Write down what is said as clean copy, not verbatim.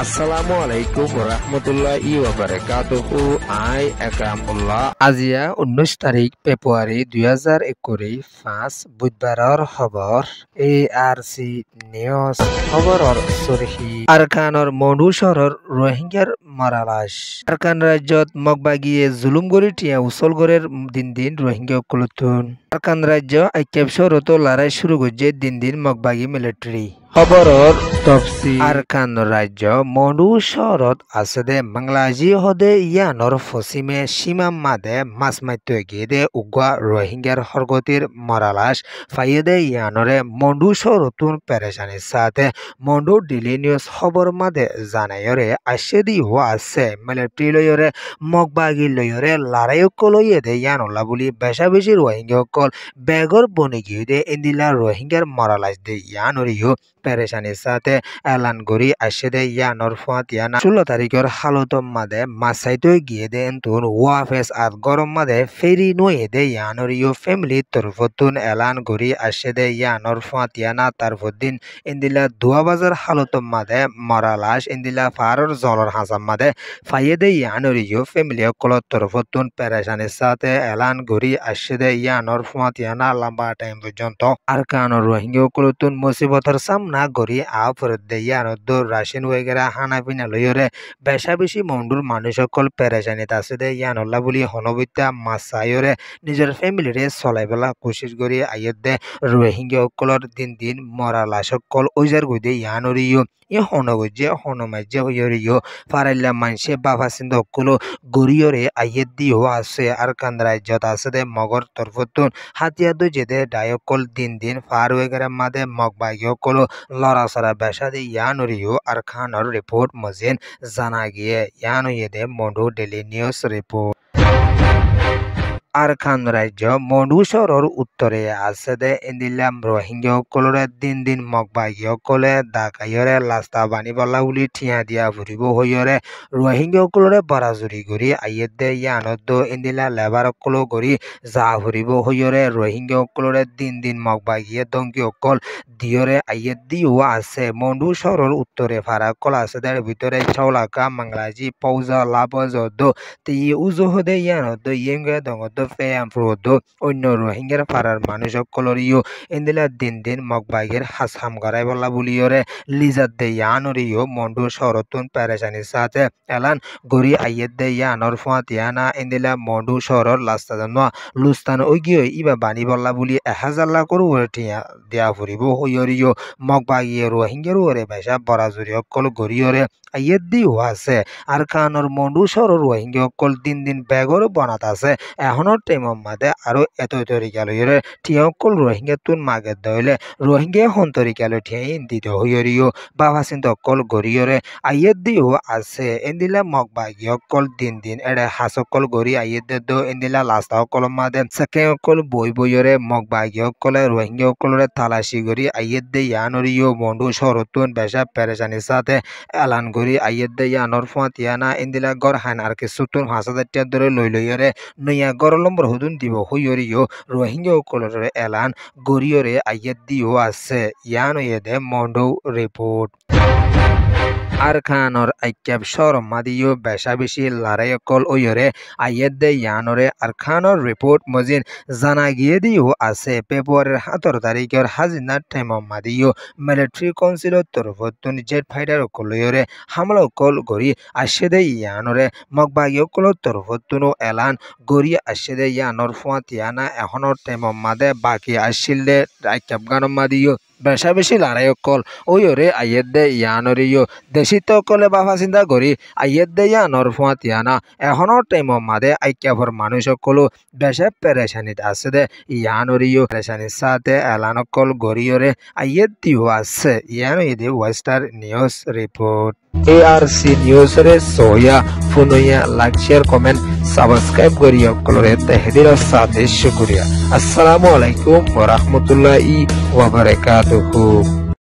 আসসালামু আলাইকুম রহমতুল্লাহি ওয়া বারাকাতুহু। আই একরামুল্লাহ। আজিয়া 19 তারিখ ফেব্রুয়ারি 2021 বুধবাৰৰ খবৰ। ARC নিউজ খবৰৰ চৰহি আৰকানৰ মনুচৰৰ ৰোহিংগাৰ মাৰালাশ। আৰকান ৰাজ্যত মগবাগীয়ে জুলুম কৰি টিয়া উচল গড়ের দিন দিন রোহিঙ্গা কুলুতুন। আরকান রাজ্য আইক্যাবশরত লড়াই শুরু করছে দিন দিন মগবাগী মিলিটারি। খবৰৰ তফসিল আরকান রাজ্য মনু শহরত আছে দে বাংলাজি হদে ইয়ানর পশ্চিমে সীমা মাদে মাছ মাইতে গিয়ে দে উগা রোহিঙ্গার হরগতির মারালাশ ফাইয়ে দে ইয়ানরে মন্ডু শহরতুন পেরেশানির সাথে মন্ডু ডেলি নিউজ খবর মাদে জানাইরে আসে দি হওয়া আছে মিলিটারি লয়রে মগবাগি লয়রে লড়াইক লইয়ে দে ইয়ানল্লা বলি বেশা বেশি রোহিঙ্গা কল বেগর বনে গিয়ে দে ইন্দিলা রোহিঙ্গার মারালাশ দে ইয়ানরিও পেরেশানির সাথে এলান করি আসে দে ইয়ানর ফাঁত ইয়ানা 16 তারিখের হালত মাদে মাসাইতে গিয়ে দে এন্তুন ওয়াফেস আর গরম মাদে ফেরি নয়ে দে ইয়ানর ইউ ফ্যামিলি তরফতুন এলান করি আসে দে ইয়ানর ফাঁত ইয়ানা তারফদ্দিন ইন্দিলা 2 বাজার হালত মাদে মরালাশ ইন্দিলা ফারর জলর হাসাম মাদে ফাইয়ে দে ইয়ানর ইউ ফ্যামিলি কলত তরফতুন পেরেশানির সাথে এলান করি আসে দে ইয়ানর ফাঁত ইয়ানা লম্বা টাইম পর্যন্ত আরকানর রোহিঙ্গা কলতুন মুসিবতের সামনা করি আফরদ দে ইয়ানর রাশিন ওয়েগেরা হানা পিনা লইরে বেশা বেশি মন্ডুর মানুষ সকল পেরেশানিত আছে দে ইয়ানল্লা বলি হনবিতা মাসাইরে নিজের ফ্যামিলিরে চলাই বেলা কোশিশ করি আইয়ত দে রোহিঙ্গা সকলর দিন দিন মরা লাশ সকল ওইজার গই ইয়ানরিও ই হনগজ্জে হনমাজ্জে হইয়রিও ফারাইল্লা মানসে বাবা সিন্ধ সকলো গরিয়রে আইয়ত দিও আছে আর কান রাজ্যত আছে দে মগর তরফতুন হাতিয়া দো যেদে ডায়কল দিন দিন ফার ওয়েগেরা মাদে মগবাগি সকলো লড়াছড়া বেশা দে ইয়ানরিও আর খানর রিপোর্ট মজিন জানা গিয়ে ইয়ানইয়েদে মন্ডু ডেলি নিউজ রিপোর্ট আরকান রাজ্য মন্ডু শহরের উত্তরে আছে দে ইন্দিলাম রোহিঙ্গা সকলরে দিন দিন মগবাগি সকলে ডাকাইরে লাস্তা বানি বলা বুলি ঠিয়া দিয়া ফুরিব হইরে রোহিঙ্গা সকলরে বরাজুরি করি আইয়েত দে ইয়ানত ইন্দিলা লেবার সকল করি যা ফুরিব হইরে রোহিঙ্গা সকলরে দিন দিন মগবাগিয়ে দঙ্কি সকল দিয়রে আইয়েত দিও আছে মন্ডু শহরের উত্তরে ফারা কল আছে তার ভিতরে চাউলাকা বাংলাজি পৌজা লাবজ তি উজহদে ইয়ানত ইয়েঙ্গে দঙ্গত অন্য রোহিঙ্গার ফারার মানুষ সকলরিও ইন্দিলা দিন দিন মগবাগের হাসাম গড়াই বলা বলিওরে লিজাত দে ইয়ানরিও মন্ডু শহরতুন পেরেশানির সাথে এলান গড়ি আইয়েত দে ইয়ানর ফাঁত ইয়ানা ইন্দিলা মন্ডু শহরের লাস্তাদান লুস্তান ওইগিয়ে ইবা বানি বলা বলি 1000 লাখ টিয়া দেয়া ফুরিব হইয়রিও মগবাগিয়ে রোহিঙ্গার ওরে বেশা বরাজুরি সকল গড়িওরে আইয়েত দিও আছে আর কানর মন্ডু শহরের রোহিঙ্গা সকল দিন দিন বেগর বনাত আছে এখনো টেমম মাদে আরো এত তরিকা লইরে টিয়কল রোহিঙ্গা তুন মাগে দইলে রোহিঙ্গা হন তরিকা লই ঠিয়াই দিতে হইরিও বাবা চিন্ত কল গরিয়রে আইয়েত দিও আছে এন্দিলা মগবাগি কল দিন দিন এড়ে হাসকল গরি আইয়েত দে এন্দিলা লাস্তা কল মাদে সেকে কল বই বইরে মগবাগি কলে রোহিঙ্গা কলরে তালাশি গরি আইয়েত দে ইয়ানরিও মন্ডু শরতুন বেশা পেরেশানির সাথে এলান গরি আইয়েত দে ইয়ানর ফাঁত ইয়ানা এন্দিলা গর হান আর কি সুতুন 5000 টাকা ধরে লই লইরে নইয়া গরলম্বর হুদুন দিব হইয়রিও রোহিঙ্গা সকলরে এলান গরিয়রে আইয়েত দিও আছে ইয়ানইয়েদে মন্ডু রিপোর্ট আরকানর আইক্যাব শরম মাদিও বেশা বেশি লড়াই কল ওয়রে আইয়েত দে ইয়ানরে আরকানর রিপোর্ট মজিন জানা গিয়ে দিও আছে ফেব্রুয়ারির 17 তারিখের হাজিনা টাইম মাদিও মিলিটারি কাউন্সিলত তরফতুন জেট ফাইটার কলয়রে হামলা কল গরি আসে দে ইয়ানরে মগবাগি কল তরফতুন এলান গরি আসে দে ইয়ানর ফাঁত ইয়ানা এখনর টাইম মাদে বাকি আসিলে আইক্যাব গান মাদিও বেশা বেশি লড়াই কল ওয়রে আইয়েত দে ইয়ানরিও দেশিত কলে বাবা চিন্তা করি আইয়েত দে ইয়ানর ফাঁত ইয়ানা এখনর টাইম মাদে আইক্যাভর মানুষ সকলো বেশা পেরেশানিত আছে দে ইয়ানরিও পেরেশানির সাথে এলান কল গরিয়রে আইয়েত দিও আছে ইয়ানইদে ওয়েস্টার নিউজ রিপোর্ট ARC নিউজ রে সোয়া ফুনইয়া লাইক শেয়ার কমেন্ট সাবস্ক্রাইব করিয়া কলরে তহদির সাথে শুকরিয়া। আসসালামু আলাইকুম ওয়া রাহমাতুল্লাহি ওয়া বারাকাতুহু।